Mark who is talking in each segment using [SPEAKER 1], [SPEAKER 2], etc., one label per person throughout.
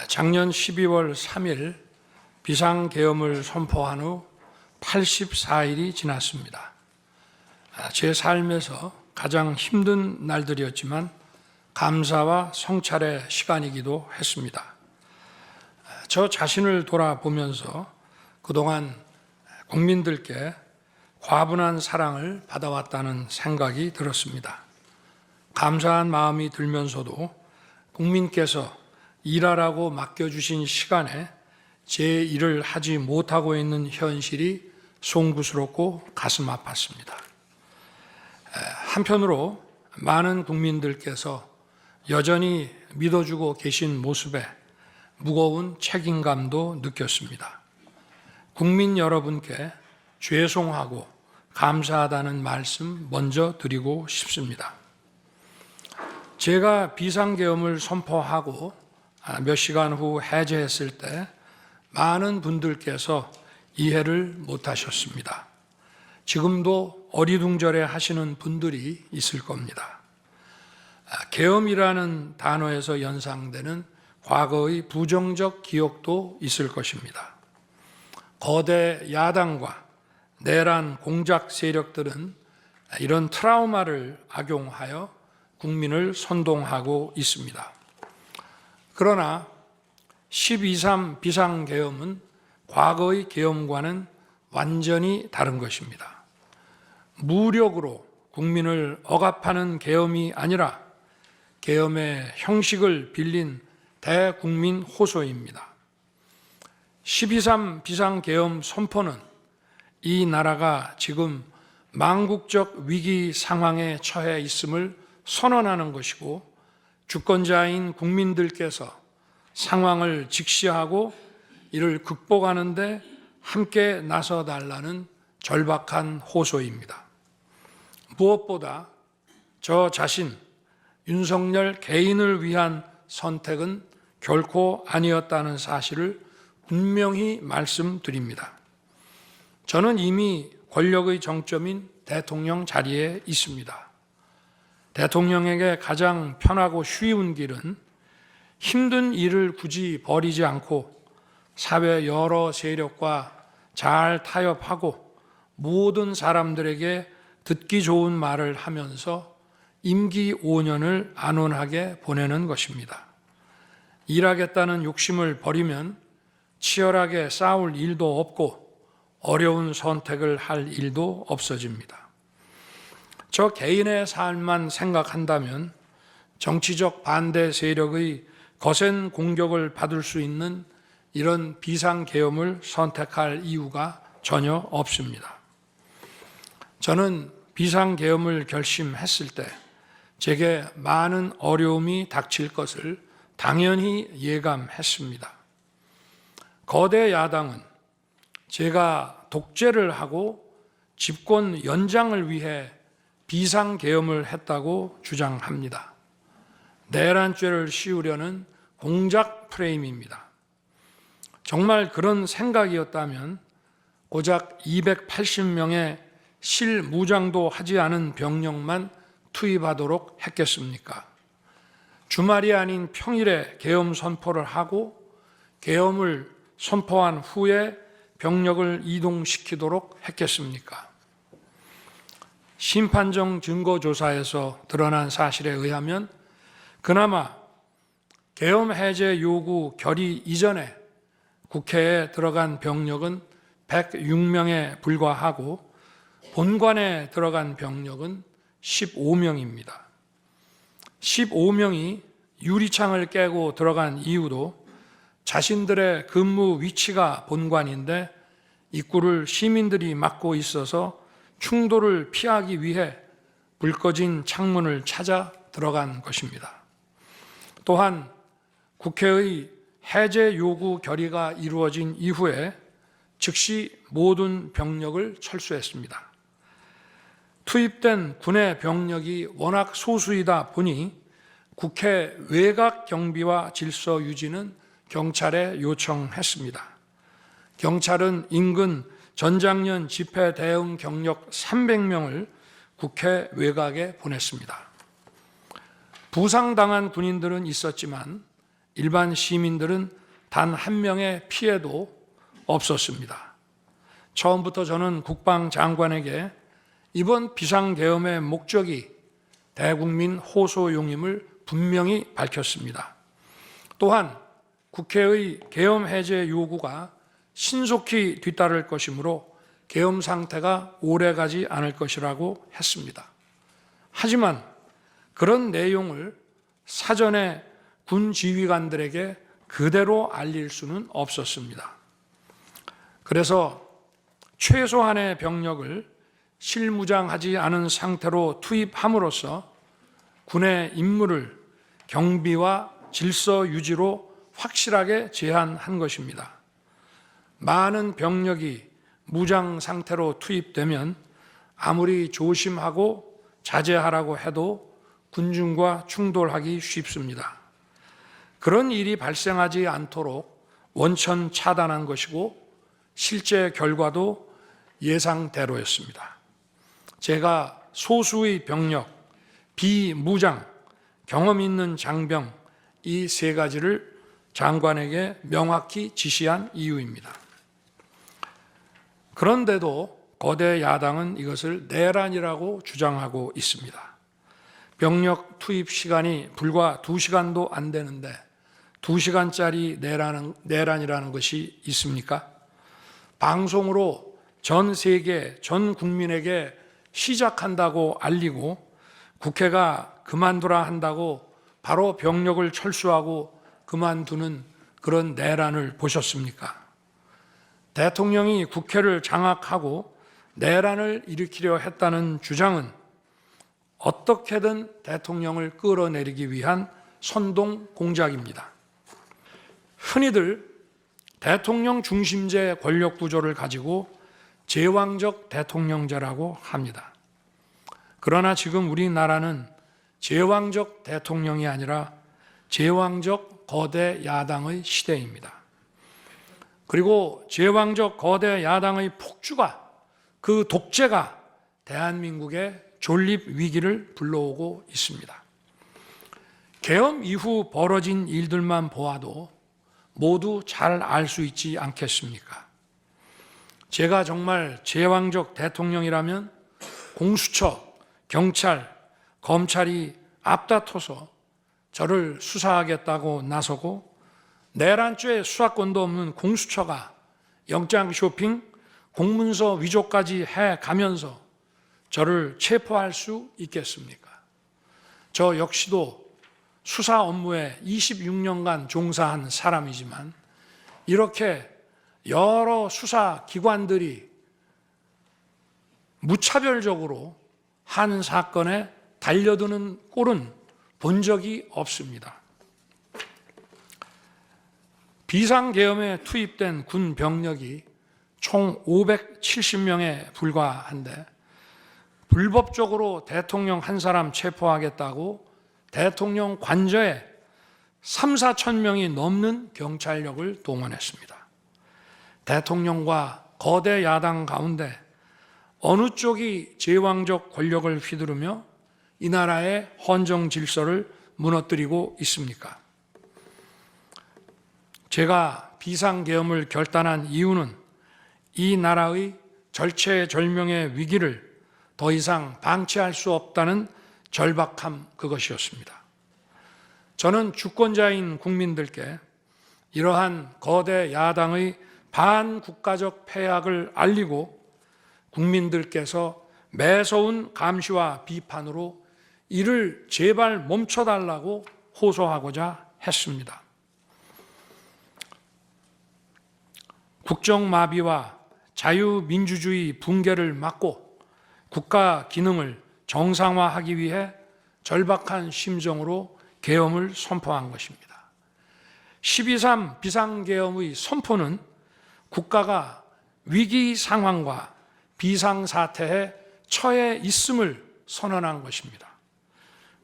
[SPEAKER 1] 작년 12월 3일 비상계엄을 선포한 후 84일이 지났습니다. 제 삶에서 가장 힘든 날들이었지만 감사와 성찰의 시간이기도 했습니다. 저 자신을 돌아보면서 그동안 국민들께 과분한 사랑을 받아왔다는 생각이 들었습니다. 감사한 마음이 들면서도 국민께서 일하라고 맡겨주신 시간에 제 일을 하지 못하고 있는 현실이 송구스럽고 가슴 아팠습니다. 한편으로 많은 국민들께서 여전히 믿어주고 계신 모습에 무거운 책임감도 느꼈습니다. 국민 여러분께 죄송하고 감사하다는 말씀 먼저 드리고 싶습니다. 제가 비상계엄을 선포하고 몇 시간 후 해제했을 때 많은 분들께서 이해를 못하셨습니다. 지금도 어리둥절해 하시는 분들이 있을 겁니다. 계엄이라는 단어에서 연상되는 과거의 부정적 기억도 있을 것입니다. 거대 야당과 내란 공작 세력들은 이런 트라우마를 악용하여 국민을 선동하고 있습니다. 그러나 12.3 비상계엄은 과거의 계엄과는 완전히 다른 것입니다. 무력으로 국민을 억압하는 계엄이 아니라 계엄의 형식을 빌린 대국민 호소입니다. 12.3 비상계엄 선포는 이 나라가 지금 망국적 위기 상황에 처해 있음을 선언하는 것이고, 주권자인 국민들께서 상황을 직시하고 이를 극복하는 데 함께 나서달라는 절박한 호소입니다. 무엇보다 저 자신, 윤석열 개인을 위한 선택은 결코 아니었다는 사실을 분명히 말씀드립니다. 저는 이미 권력의 정점인 대통령 자리에 있습니다. 대통령에게 가장 편하고 쉬운 길은 힘든 일을 굳이 벌이지 않고 사회 여러 세력과 잘 타협하고 모든 사람들에게 듣기 좋은 말을 하면서 임기 5년을 안온하게 보내는 것입니다. 일하겠다는 욕심을 버리면 치열하게 싸울 일도 없고 어려운 선택을 할 일도 없어집니다. 저 개인의 삶만 생각한다면 정치적 반대 세력의 거센 공격을 받을 수 있는 이런 비상계엄을 선택할 이유가 전혀 없습니다. 저는 비상계엄을 결심했을 때 제게 많은 어려움이 닥칠 것을 당연히 예감했습니다. 거대 야당은 제가 독재를 하고 집권 연장을 위해 비상계엄을 했다고 주장합니다. 내란죄를 씌우려는 공작 프레임입니다. 정말 그런 생각이었다면 고작 280명의 실무장도 하지 않은 병력만 투입하도록 했겠습니까? 주말이 아닌 평일에 계엄 선포를 하고 계엄을 선포한 후에 병력을 이동시키도록 했겠습니까? 심판정 증거조사에서 드러난 사실에 의하면 그나마 계엄 해제 요구 결의 이전에 국회에 들어간 병력은 106명에 불과하고 본관에 들어간 병력은 15명입니다. 15명이 유리창을 깨고 들어간 이유도 자신들의 근무 위치가 본관인데 입구를 시민들이 막고 있어서 충돌을 피하기 위해 불 꺼진 창문을 찾아 들어간 것입니다. 또한 국회의 해제 요구 결의가 이루어진 이후에 즉시 모든 병력을 철수했습니다. 투입된 군의 병력이 워낙 소수이다 보니 국회 외곽 경비와 질서 유지는 경찰에 요청했습니다. 경찰은 인근 전장년 집회 대응 경력 300명을 국회 외곽에 보냈습니다. 부상당한 군인들은 있었지만 일반 시민들은 단 한 명의 피해도 없었습니다. 처음부터 저는 국방장관에게 이번 비상계엄의 목적이 대국민 호소용임을 분명히 밝혔습니다. 또한 국회의 계엄 해제 요구가 신속히 뒤따를 것이므로 계엄 상태가 오래가지 않을 것이라고 했습니다. 하지만 그런 내용을 사전에 군 지휘관들에게 그대로 알릴 수는 없었습니다. 그래서 최소한의 병력을 실무장하지 않은 상태로 투입함으로써 군의 임무를 경비와 질서 유지로 확실하게 제한한 것입니다. 많은 병력이 무장 상태로 투입되면 아무리 조심하고 자제하라고 해도 군중과 충돌하기 쉽습니다. 그런 일이 발생하지 않도록 원천 차단한 것이고 실제 결과도 예상대로였습니다. 제가 소수의 병력, 비무장, 경험 있는 장병 이 세 가지를 장관에게 명확히 지시한 이유입니다. 그런데도 거대 야당은 이것을 내란이라고 주장하고 있습니다. 병력 투입 시간이 불과 2시간도 안 되는데 2시간짜리 내란이라는 것이 있습니까? 방송으로 전 세계, 전 국민에게 시작한다고 알리고 국회가 그만두라 한다고 바로 병력을 철수하고 그만두는 그런 내란을 보셨습니까? 대통령이 국회를 장악하고 내란을 일으키려 했다는 주장은 어떻게든 대통령을 끌어내리기 위한 선동 공작입니다. 흔히들 대통령 중심제 권력 구조를 가지고 제왕적 대통령제라고 합니다. 그러나 지금 우리나라는 제왕적 대통령이 아니라 제왕적 거대 야당의 시대입니다. 그리고 제왕적 거대 야당의 폭주가, 그 독재가 대한민국의 존립 위기를 불러오고 있습니다. 계엄 이후 벌어진 일들만 보아도 모두 잘 알 수 있지 않겠습니까? 제가 정말 제왕적 대통령이라면 공수처, 경찰, 검찰이 앞다퉈서 저를 수사하겠다고 나서고 내란죄 수사권도 없는 공수처가 영장 쇼핑, 공문서 위조까지 해가면서 저를 체포할 수 있겠습니까? 저 역시도 수사 업무에 26년간 종사한 사람이지만 이렇게 여러 수사기관들이 무차별적으로 한 사건에 달려드는 꼴은 본 적이 없습니다. 비상계엄에 투입된 군 병력이 총 570명에 불과한데 불법적으로 대통령 한 사람 체포하겠다고 대통령 관저에 3, 4천 명이 넘는 경찰력을 동원했습니다. 대통령과 거대 야당 가운데 어느 쪽이 제왕적 권력을 휘두르며 이 나라의 헌정 질서를 무너뜨리고 있습니까? 제가 비상계엄을 결단한 이유는 이 나라의 절체절명의 위기를 더 이상 방치할 수 없다는 절박함 그것이었습니다. 저는 주권자인 국민들께 이러한 거대 야당의 반국가적 패악을 알리고 국민들께서 매서운 감시와 비판으로 이를 제발 멈춰달라고 호소하고자 했습니다. 국정마비와 자유민주주의 붕괴를 막고 국가 기능을 정상화하기 위해 절박한 심정으로 계엄을 선포한 것입니다. 12.3 비상계엄의 선포는 국가가 위기 상황과 비상사태에 처해 있음을 선언한 것입니다.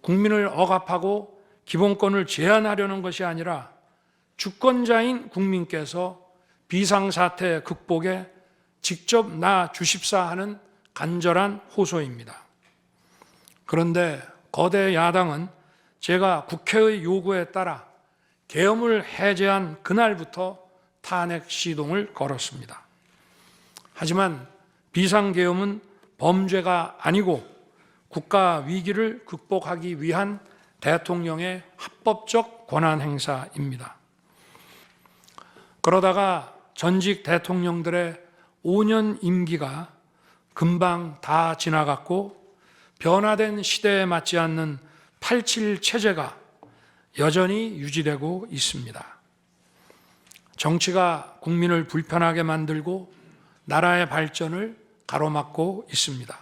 [SPEAKER 1] 국민을 억압하고 기본권을 제한하려는 것이 아니라 주권자인 국민께서 비상사태 극복에 직접 나주십사 하는 간절한 호소입니다. 그런데 거대 야당은 제가 국회의 요구에 따라 계엄을 해제한 그날부터 탄핵 시동을 걸었습니다. 하지만 비상계엄은 범죄가 아니고 국가 위기를 극복하기 위한 대통령의 합법적 권한 행사입니다. 그러다가 전직 대통령들의 5년 임기가 금방 다 지나갔고 변화된 시대에 맞지 않는 87 체제가 여전히 유지되고 있습니다. 정치가 국민을 불편하게 만들고 나라의 발전을 가로막고 있습니다.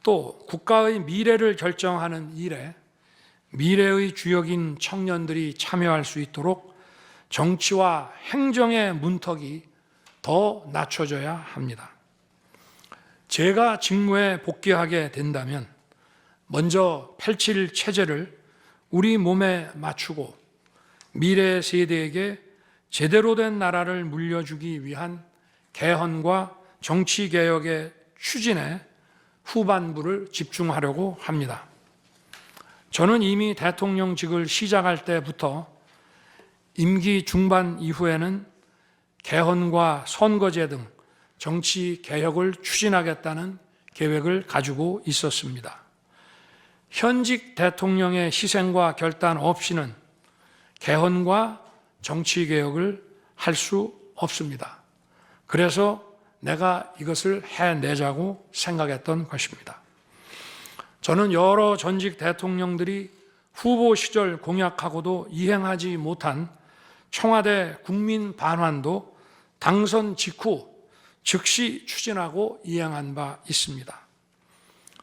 [SPEAKER 1] 또 국가의 미래를 결정하는 일에 미래의 주역인 청년들이 참여할 수 있도록 정치와 행정의 문턱이 더 낮춰져야 합니다. 제가 직무에 복귀하게 된다면 먼저 87 체제를 우리 몸에 맞추고 미래 세대에게 제대로 된 나라를 물려주기 위한 개헌과 정치개혁의 추진에 후반부를 집중하려고 합니다. 저는 이미 대통령직을 시작할 때부터 임기 중반 이후에는 개헌과 선거제 등 정치개혁을 추진하겠다는 계획을 가지고 있었습니다. 현직 대통령의 희생과 결단 없이는 개헌과 정치개혁을 할 수 없습니다. 그래서 내가 이것을 해내자고 생각했던 것입니다. 저는 여러 전직 대통령들이 후보 시절 공약하고도 이행하지 못한 청와대 국민 반환도 당선 직후 즉시 추진하고 이행한 바 있습니다.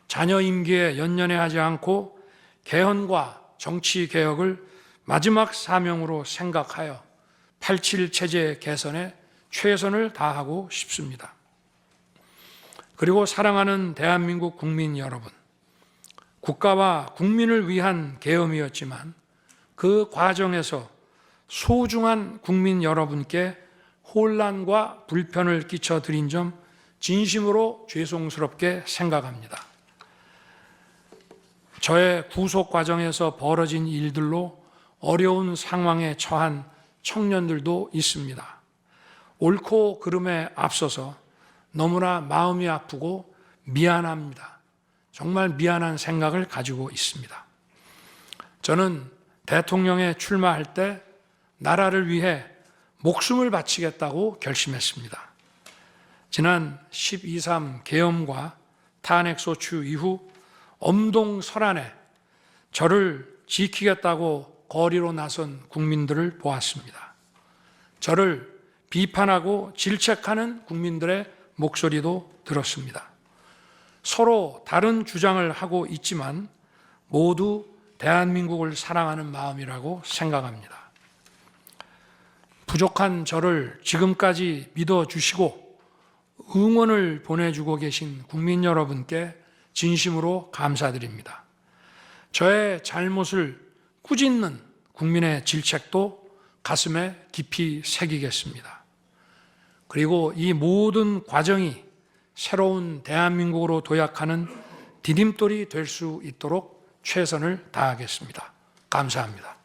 [SPEAKER 1] 자녀 임기에 연연해하지 않고 개헌과 정치개혁을 마지막 사명으로 생각하여 87 체제 개선에 최선을 다하고 싶습니다. 그리고 사랑하는 대한민국 국민 여러분, 국가와 국민을 위한 계엄이었지만 그 과정에서 소중한 국민 여러분께 혼란과 불편을 끼쳐드린 점 진심으로 죄송스럽게 생각합니다. 저의 구속 과정에서 벌어진 일들로 어려운 상황에 처한 청년들도 있습니다. 옳고 그름에 앞서서 너무나 마음이 아프고 미안합니다. 정말 미안한 생각을 가지고 있습니다. 저는 대통령에 출마할 때 나라를 위해 목숨을 바치겠다고 결심했습니다. 지난 12.3 계엄과 탄핵소추 이후 엄동설안에 저를 지키겠다고 거리로 나선 국민들을 보았습니다. 저를 비판하고 질책하는 국민들의 목소리도 들었습니다. 서로 다른 주장을 하고 있지만 모두 대한민국을 사랑하는 마음이라고 생각합니다. 부족한 저를 지금까지 믿어주시고 응원을 보내주고 계신 국민 여러분께 진심으로 감사드립니다. 저의 잘못을 꾸짖는 국민의 질책도 가슴에 깊이 새기겠습니다. 그리고 이 모든 과정이 새로운 대한민국으로 도약하는 디딤돌이 될 수 있도록 최선을 다하겠습니다. 감사합니다.